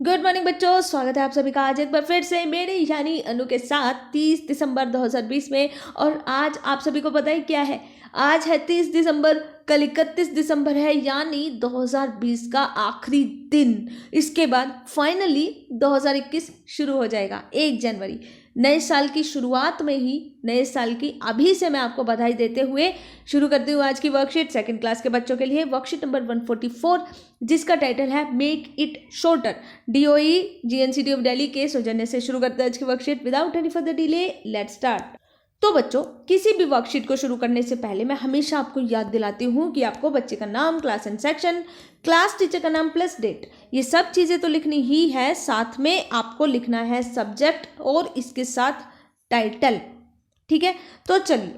Good morning बच्चों, स्वागत है आप सभी का आज एक बार फिर से मेरे यानी अनु के साथ 30 दिसंबर 2020 में। और आज आप सभी को पता है क्या है? आज है 30 दिसंबर, कल 31 दिसंबर है, यानी 2020 का आखिरी दिन। इसके बाद फाइनली 2021 शुरू हो जाएगा 1 जनवरी। नए साल की शुरुआत में ही, नए साल की अभी से मैं आपको बधाई देते हुए शुरू करती हूँ आज की वर्कशीट। सेकंड क्लास के बच्चों के लिए वर्कशीट नंबर 144, जिसका टाइटल है make it shorter. DOE GNCT of Delhi के सौजन्य से शुरू करते हैं आज की worksheet. Without any further delay let's start. तो बच्चों, किसी भी वर्कशीट को शुरू करने से पहले मैं हमेशा आपको याद दिलाती हूँ कि आपको बच्चे का नाम, class and section, class teacher का नाम प्लस डेट, ये सब चीज़ें तो लिखनी ही है, साथ में आपको लिखना है सब्जेक्ट और इसके साथ टाइटल। ठीक है, तो चलिए,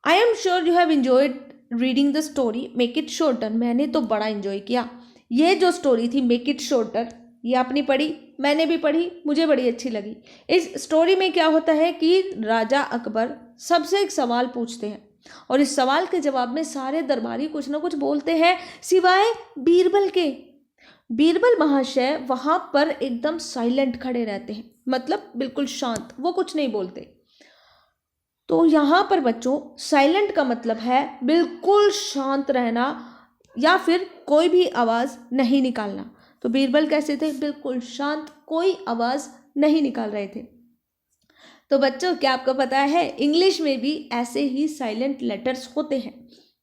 I am sure you have enjoyed reading the story make it shorter. मैंने तो बड़ा एंजॉय किया। ये जो स्टोरी थी मेक इट शॉर्टर, ये आपने पढ़ी, मैंने भी पढ़ी, मुझे बड़ी अच्छी लगी। इस स्टोरी में क्या होता है कि राजा अकबर सबसे एक सवाल पूछते हैं और इस सवाल के जवाब में सारे दरबारी कुछ ना कुछ बोलते हैं सिवाय बीरबल के। बीरबल महाशय वहां पर एकदम साइलेंट खड़े रहते हैं, मतलब बिल्कुल शांत, वो कुछ नहीं बोलते। तो यहाँ पर बच्चों, साइलेंट का मतलब है बिल्कुल शांत रहना या फिर कोई भी आवाज़ नहीं निकालना। तो बीरबल कैसे थे? बिल्कुल शांत, कोई आवाज़ नहीं निकाल रहे थे। तो बच्चों, क्या आपको पता है इंग्लिश में भी ऐसे ही साइलेंट लेटर्स होते हैं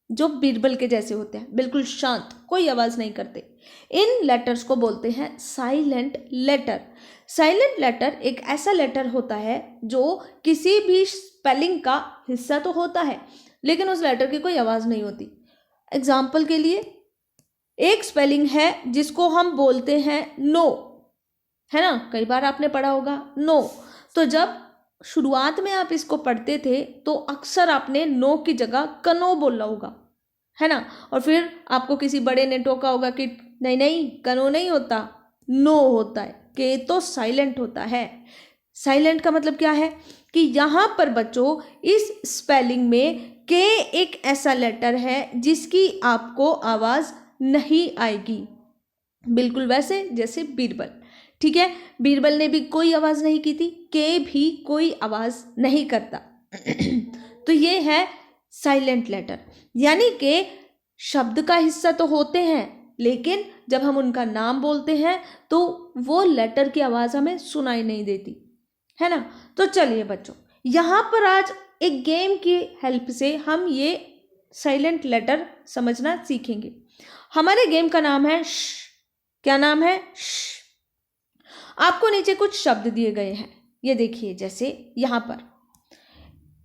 जो बीरबल के जैसे होते हैं, बिल्कुल शांत, कोई आवाज़ नहीं करते। इन लेटर्स को बोलते हैं साइलेंट लेटर। साइलेंट लेटर एक ऐसा लेटर होता है जो किसी भी स्पेलिंग का हिस्सा तो होता है लेकिन उस लेटर की कोई आवाज़ नहीं होती। एग्जाम्पल के लिए, एक स्पेलिंग है जिसको हम बोलते हैं नो, है ना? कई बार आपने पढ़ा होगा नो। तो जब शुरुआत में आप इसको पढ़ते थे तो अक्सर आपने नो की जगह कनो बोला होगा, है ना? और फिर आपको किसी बड़े ने टोका होगा कि नहीं नहीं, कनो नहीं होता, नो होता है। के तो साइलेंट होता है। साइलेंट का मतलब क्या है कि यहाँ पर बच्चों इस स्पेलिंग में के एक ऐसा लेटर है जिसकी आपको आवाज़ नहीं आएगी, बिल्कुल वैसे जैसे बीरबल। ठीक है, बीरबल ने भी कोई आवाज़ नहीं की थी, के भी कोई आवाज़ नहीं करता। तो ये है साइलेंट लेटर, यानी कि शब्द का हिस्सा तो होते हैं लेकिन जब हम उनका नाम बोलते हैं तो वो लेटर की आवाज़ हमें सुनाई नहीं देती, है ना? तो चलिए बच्चों, यहाँ पर आज एक गेम की हेल्प से हम ये साइलेंट लेटर समझना सीखेंगे। हमारे गेम का नाम है श। क्या नाम है? श। आपको नीचे कुछ शब्द दिए गए हैं, ये देखिए, जैसे यहाँ पर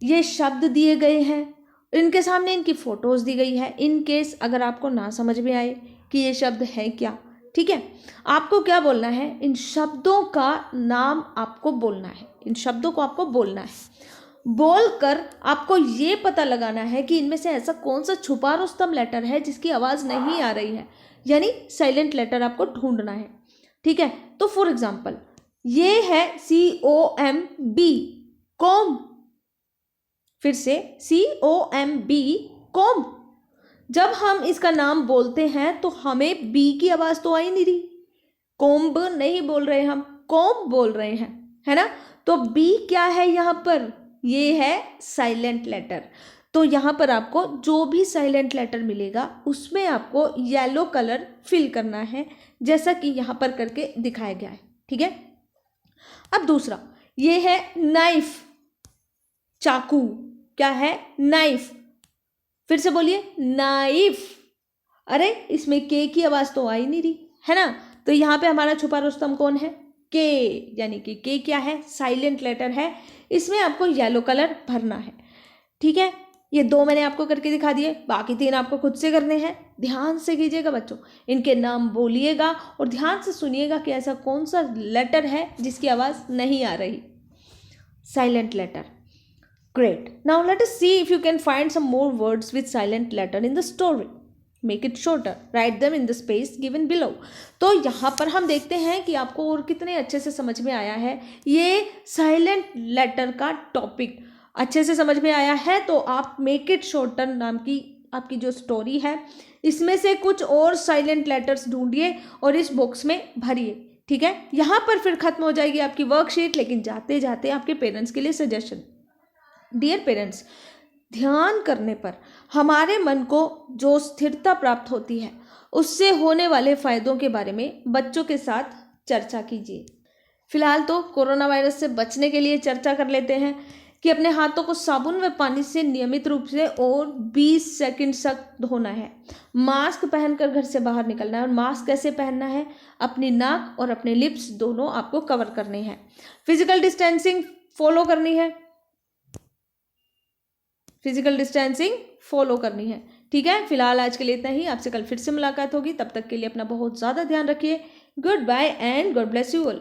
ये शब्द दिए गए हैं, इनके सामने इनकी फोटोज दी गई है। इन केस अगर आपको ना समझ में आए कि ये शब्द है क्या, ठीक है, आपको क्या बोलना है? इन शब्दों का नाम आपको बोलना है, इन शब्दों को आपको बोलना है। बोलकर आपको ये पता लगाना है कि इनमें से ऐसा कौन सा छुपा रुस्तम लेटर है जिसकी आवाज़ नहीं आ रही है, यानी साइलेंट लेटर आपको ढूंढना है। ठीक है, तो फॉर एग्जाम्पल ये है COMB, कॉम। फिर से COMB, कॉम। जब हम इसका नाम बोलते हैं तो हमें बी की आवाज़ तो आ ही नहीं रही, कोम्ब नहीं बोल रहे हम, कॉम बोल रहे हैं, है ना? तो बी क्या है यहाँ पर? ये है साइलेंट लेटर। तो यहाँ पर आपको जो भी साइलेंट लेटर मिलेगा उसमें आपको येलो कलर फिल करना है, जैसा कि यहाँ पर करके दिखाया गया है। ठीक है, अब दूसरा ये है नाइफ, चाकू। क्या है? नाइफ। फिर से बोलिए, नाइफ। अरे इसमें के की आवाज़ तो आ ही नहीं रही, है ना? तो यहाँ पे हमारा छुपा रुस्तम कौन है? के, यानी कि के क्या है? साइलेंट लेटर है। इसमें आपको येलो कलर भरना है। ठीक है, ये 2 मैंने आपको करके दिखा दिए, बाकी 3 आपको खुद से करने हैं। ध्यान से कीजिएगा बच्चों, इनके नाम बोलिएगा और ध्यान से सुनिएगा कि ऐसा कौन सा लेटर है जिसकी आवाज़ नहीं आ रही। Silent letter. Great. Now let us see if you can find some more words with silent letter in the story. Make it shorter. Write them in the space given below. तो यहाँ पर हम देखते हैं कि आपको और कितने अच्छे से समझ में आया है ये साइलेंट लेटर का टॉपिक। अच्छे से समझ में आया है तो आप मेक इट शॉर्टर नाम की आपकी जो स्टोरी है इसमें से कुछ और साइलेंट लेटर्स ढूंढिए और इस बॉक्स में भरिए। ठीक है, यहाँ पर फिर खत्म हो जाएगी आपकी वर्कशीट। लेकिन जाते जाते आपके पेरेंट्स के लिए सजेशन, डियर पेरेंट्स, ध्यान करने पर हमारे मन को जो स्थिरता प्राप्त होती है उससे होने वाले फायदों के बारे में बच्चों के साथ चर्चा कीजिए। फिलहाल तो कोरोना वायरस से बचने के लिए चर्चा कर लेते हैं कि अपने हाथों को साबुन व पानी से नियमित रूप से और 20 सेकंड तक धोना है। मास्क पहनकर घर से बाहर निकलना है। और मास्क कैसे पहनना है? अपनी नाक और अपने लिप्स दोनों आपको कवर करने हैं। फिजिकल डिस्टेंसिंग फॉलो करनी है, फिजिकल डिस्टेंसिंग फॉलो करनी है। ठीक है, फिलहाल आज के लिए इतना ही। आपसे कल फिर से मुलाकात होगी, तब तक के लिए अपना बहुत ज़्यादा ध्यान रखिए। Goodbye and God bless you all.